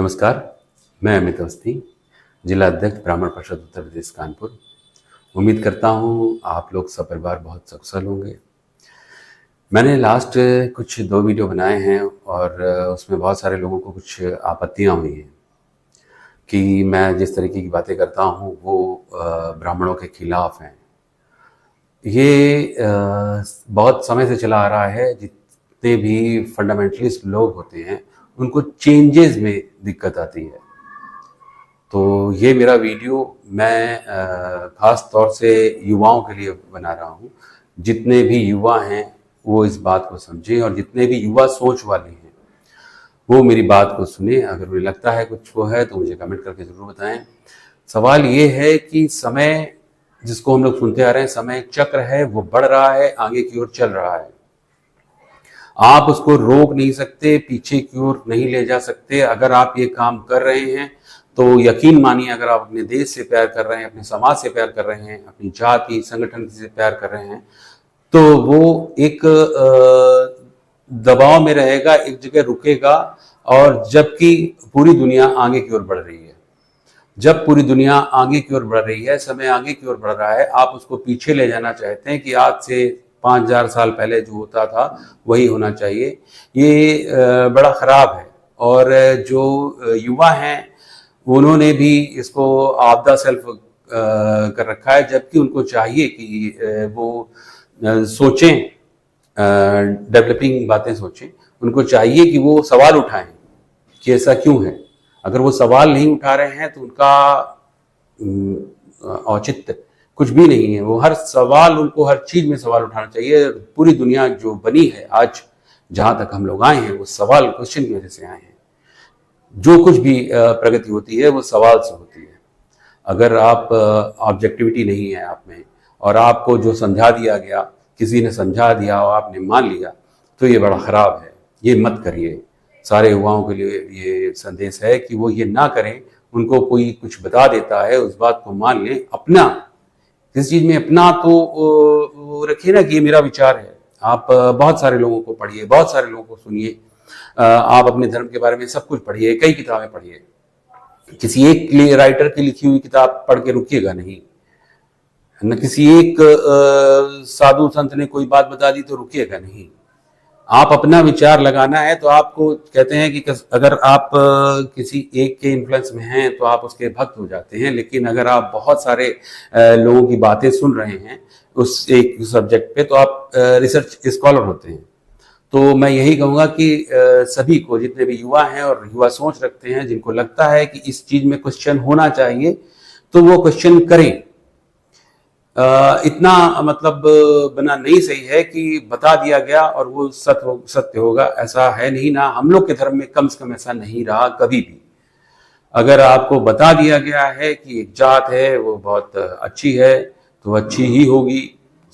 नमस्कार, मैं अमित अवस्थी, जिला अध्यक्ष ब्राह्मण परिषद उत्तर प्रदेश कानपुर। उम्मीद करता हूँ आप लोग सब परिवार बहुत सकुशल होंगे। मैंने लास्ट कुछ 2 वीडियो बनाए हैं और उसमें बहुत सारे लोगों को कुछ आपत्तियाँ हुई हैं कि मैं जिस तरीके की बातें करता हूँ वो ब्राह्मणों के खिलाफ हैं। ये बहुत समय से चला आ रहा है। जितने भी फंडामेंटलिस्ट लोग होते हैं उनको चेंजेस में दिक्कत आती है। तो ये मेरा वीडियो मैं ख़ास तौर से युवाओं के लिए बना रहा हूँ। जितने भी युवा हैं वो इस बात को समझें और जितने भी युवा सोच वाले हैं वो मेरी बात को सुने। अगर मुझे लगता है कुछ वो है तो मुझे कमेंट करके ज़रूर बताएं। सवाल ये है कि समय जिसको हम लोग सुनते आ रहे हैं, समय एक चक्र है, वो बढ़ रहा है, आगे की ओर चल रहा है। आप उसको रोक नहीं सकते, पीछे की ओर नहीं ले जा सकते। अगर आप ये काम कर रहे हैं तो यकीन मानिए, अगर आप अपने देश से प्यार कर रहे हैं, अपने समाज से प्यार कर रहे हैं, अपनी जाति संगठन से प्यार कर रहे हैं, तो वो एक दबाव में रहेगा, एक जगह रुकेगा। और जबकि पूरी दुनिया आगे की ओर बढ़ रही है, जब पूरी दुनिया आगे की ओर बढ़ रही है, समय आगे की ओर बढ़ रहा है, आप उसको पीछे ले जाना चाहते हैं कि आज से 5000 साल पहले जो होता था वही होना चाहिए। ये बड़ा खराब है। और जो युवा हैं उन्होंने भी इसको आपदा सेल्फ कर रखा है, जबकि उनको चाहिए कि वो सोचें, डेवलपिंग बातें सोचें। उनको चाहिए कि वो सवाल उठाएं कि ऐसा क्यों है। अगर वो सवाल नहीं उठा रहे हैं तो उनका औचित्य कुछ भी नहीं है। वो हर सवाल, उनको हर चीज में सवाल उठाना चाहिए। पूरी दुनिया जो बनी है आज, जहां तक हम लोग आए हैं, वो सवाल, क्वेश्चन की वजह से आए हैं। जो कुछ भी प्रगति होती है वो सवाल से होती है। अगर आप ऑब्जेक्टिविटी नहीं है आप में, और आपको जो समझा दिया गया, किसी ने समझा दिया और आपने मान लिया, तो ये बड़ा खराब है। ये मत करिए। सारे युवाओं के लिए ये संदेश है कि वो ये ना करें। उनको कोई कुछ बता देता है, उस बात को मान लें। अपना किसी चीज में अपना तो वो रखिए ना कि ये मेरा विचार है। आप बहुत सारे लोगों को पढ़िए, बहुत सारे लोगों को सुनिए। आप अपने धर्म के बारे में सब कुछ पढ़िए, कई किताबें पढ़िए। किसी एक राइटर की लिखी हुई किताब पढ़ के रुकिएगा नहीं, न किसी एक साधु संत ने कोई बात बता दी तो रुकिएगा नहीं। आप अपना विचार लगाना है। तो आपको कहते हैं कि अगर आप किसी एक के इन्फ्लुएंस में हैं तो आप उसके भक्त हो जाते हैं। लेकिन अगर आप बहुत सारे लोगों की बातें सुन रहे हैं उस एक सब्जेक्ट पे, तो आप रिसर्च स्कॉलर होते हैं। तो मैं यही कहूँगा कि सभी को, जितने भी युवा हैं और युवा सोच रखते हैं, जिनको लगता है कि इस चीज में क्वेश्चन होना चाहिए, तो वो क्वेश्चन करें। इतना मतलब बना नहीं सही है कि बता दिया गया और वो सत्य होगा, ऐसा है नहीं ना। हम लोग के धर्म में कम से कम ऐसा नहीं रहा कभी भी। अगर आपको बता दिया गया है कि एक जात है वो बहुत अच्छी है तो अच्छी ही होगी,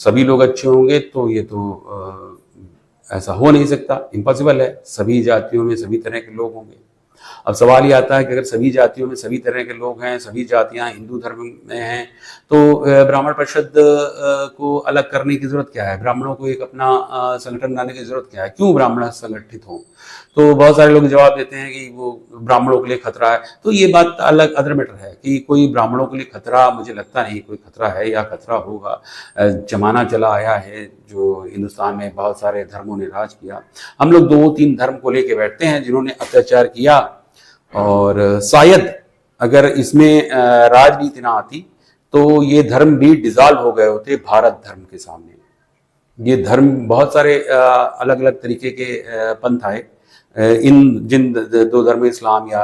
सभी लोग अच्छे होंगे, तो ये तो ऐसा हो नहीं सकता, इम्पॉसिबल है। सभी जातियों में सभी तरह के लोग होंगे। अब सवाल ये आता है कि अगर सभी जातियों में सभी तरह के लोग हैं, सभी जातियां हिंदू धर्म में हैं, तो ब्राह्मण परिषद को अलग करने की जरूरत क्या है? ब्राह्मणों को एक अपना संगठन बनाने की जरूरत क्या है? क्यों ब्राह्मण संगठित हों? तो बहुत सारे लोग जवाब देते हैं कि वो ब्राह्मणों के लिए खतरा है। तो ये बात अलग अदर मैटर है कि कोई ब्राह्मणों के लिए खतरा, मुझे लगता नहीं कोई खतरा है या खतरा होगा। जमाना चला आया है जो हिंदुस्तान में बहुत सारे धर्मों ने राज किया। हम लोग 2-3 धर्म को लेके बैठते हैं जिन्होंने अत्याचार किया, और शायद अगर इसमें राजनीति ना आती तो ये धर्म भी डिसॉल्व हो गए होते भारत धर्म के सामने। ये धर्म, बहुत सारे अलग अलग तरीके के पंथ आए। जिन 2 धर्म, इस्लाम या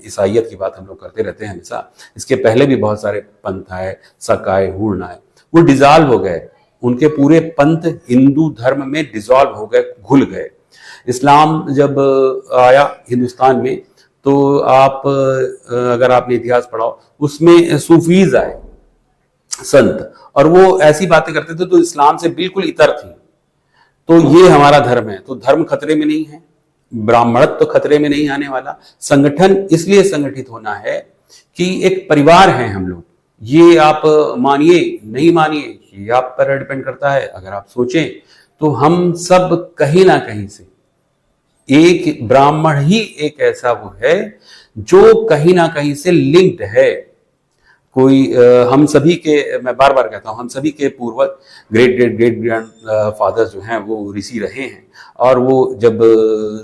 ईसाइयत की बात हम लोग करते रहते हैं हमेशा। इसके पहले भी बहुत सारे पंथ आए, शक आए, हूर्ण आए, वो डिसॉल्व हो गए। उनके पूरे पंथ हिंदू धर्म में डिसॉल्व हो गए, घुल गए। इस्लाम जब आया हिंदुस्तान में, तो आप अगर आपने इतिहास पढ़ा उसमें सूफीज आए, संत, और वो ऐसी बातें करते थे तो इस्लाम से बिल्कुल इतर थी। तो ये हमारा धर्म है, तो धर्म खतरे में नहीं है, ब्राह्मणत्व तो खतरे में नहीं आने वाला। संगठन इसलिए संगठित होना है कि एक परिवार है हम लोग। ये आप मानिए नहीं मानिए, ये आप पर डिपेंड करता है। अगर आप सोचें तो हम सब कहीं ना कहीं से एक ब्राह्मण ही एक ऐसा वो है जो कहीं ना कहीं से लिंक्ड है। कोई हम सभी के, मैं बार बार कहता हूं, हम सभी के पूर्वज great great great grandfathers जो हैं वो ऋषि रहे हैं, और वो जब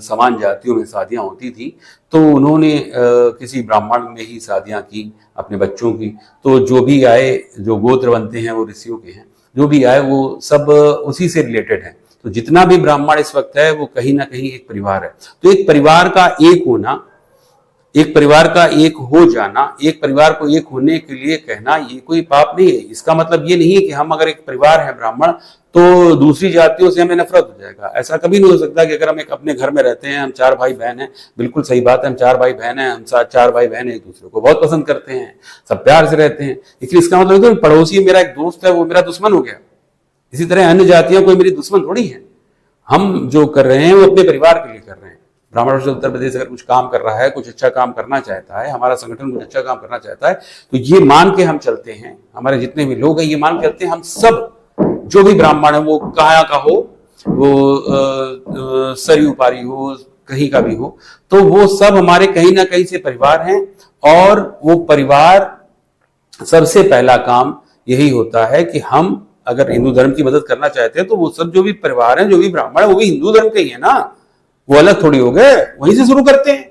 समान जातियों में शादियां होती थी तो उन्होंने किसी ब्राह्मण में ही शादियां की अपने बच्चों की। तो जो भी आए, जो गोत्र बनते हैं वो ऋषियों के हैं, जो भी आए वो सब उसी से रिलेटेड है। तो जितना भी ब्राह्मण इस वक्त है वो कहीं ना कहीं एक परिवार है। तो एक परिवार का एक होना, एक परिवार का एक हो जाना, एक परिवार को एक होने के लिए कहना, ये कोई पाप नहीं है। इसका मतलब ये नहीं है कि हम अगर एक परिवार है ब्राह्मण तो दूसरी जातियों से हमें नफरत हो जाएगा। ऐसा कभी नहीं हो सकता कि अगर हम एक अपने घर में रहते हैं, हम 4 भाई बहन हैं, बिल्कुल सही बात है, हम 4 भाई बहन हैं, हम 4 भाई बहन एक दूसरे को बहुत पसंद करते हैं, सब प्यार से रहते हैं, लेकिन इसका मतलब है पड़ोसी मेरा एक दोस्त है वो मेरा दुश्मन हो गया। इसी तरह अन्य जातियां कोई मेरी दुश्मन थोड़ी है। हम जो कर रहे हैं वो अपने परिवार के लिए कर रहे हैं। ब्राह्मण से उत्तर प्रदेश अगर कुछ काम कर रहा है, कुछ अच्छा काम करना चाहता है, हमारा संगठन कुछ अच्छा काम करना चाहता है, तो ये मान के हम चलते हैं, हमारे जितने भी लोग हैं ये मान के चलते हैं, हम सब जो भी ब्राह्मण है वो कहाँ का हो, वो सरयू पारी हो, कहीं का भी हो, तो वो सब हमारे कहीं ना कहीं से परिवार हैं। और वो परिवार, सबसे पहला काम यही होता है कि हम अगर हिंदू धर्म की मदद करना चाहते हैं तो वो सब जो भी परिवार हैं, जो भी ब्राह्मण है, वो भी हिंदू धर्म के ही है ना, वो अलग थोड़ी हो गए। वहीं से शुरू करते हैं।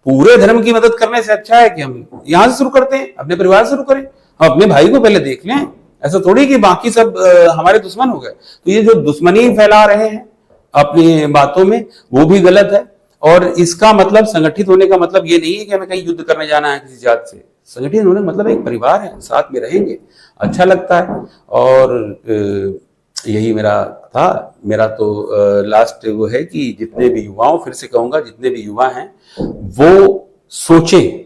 पूरे धर्म की मदद करने से अच्छा है कि हम यहां से शुरू करते हैं, अपने परिवार से शुरू करें, हम अपने भाई को पहले देख लें। ऐसा थोड़ी कि बाकी सब हमारे दुश्मन हो गए। तो ये जो दुश्मनी फैला रहे हैं अपनी बातों में, वो भी गलत है। और इसका मतलब, संगठित होने का मतलब ये नहीं है कि हमें कहीं युद्ध करने जाना है किसी जात से। संगठित होने का मतलब एक परिवार है, साथ में रहेंगे, अच्छा लगता है। और यही मेरा था। मेरा तो लास्ट वो है कि जितने भी युवाओं, फिर से कहूंगा, जितने भी युवा हैं वो सोचें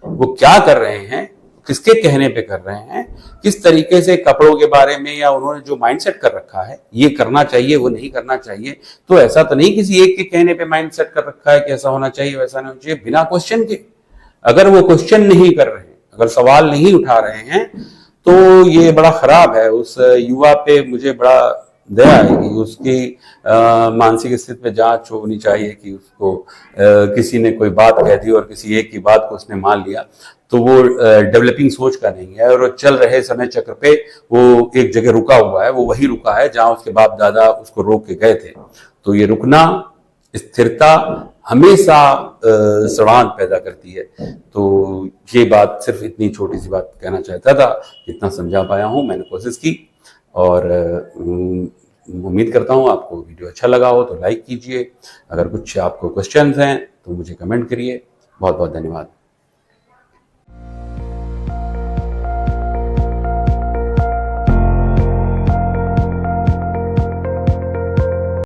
वो क्या कर रहे हैं, किसके कहने पे कर रहे हैं, किस तरीके से कपड़ों के बारे में या उन्होंने जो माइंडसेट कर रखा है, ये करना चाहिए, वो नहीं करना चाहिए। तो ऐसा तो नहीं किसी एक के कहने पे माइंडसेट कर रखा है कि ऐसा होना चाहिए, वैसा नहीं होना चाहिए, बिना क्वेश्चन के। अगर वो क्वेश्चन नहीं कर रहे हैं, अगर सवाल नहीं उठा रहे हैं, तो ये बड़ा खराब है। उस युवा पे मुझे बड़ा दया आएगी। उसकी मानसिक स्थिति पे जांच होनी चाहिए कि उसको किसी ने कोई बात कह दी और किसी एक की बात को उसने मान लिया, तो वो डेवलपिंग सोच का नहीं है। और चल रहे समय चक्र पे वो एक जगह रुका हुआ है, वो वही रुका है जहां उसके बाप दादा उसको रोक के गए थे। तो ये रुकना, स्थिरता हमेशा सड़ांध पैदा करती है। तो ये बात, सिर्फ इतनी छोटी सी बात कहना चाहता था, इतना समझा पाया हूं, मैंने कोशिश की। और उम्मीद करता हूं आपको वीडियो अच्छा लगा हो तो लाइक कीजिए। अगर कुछ आपको क्वेश्चंस हैं तो मुझे कमेंट करिए। बहुत बहुत धन्यवाद।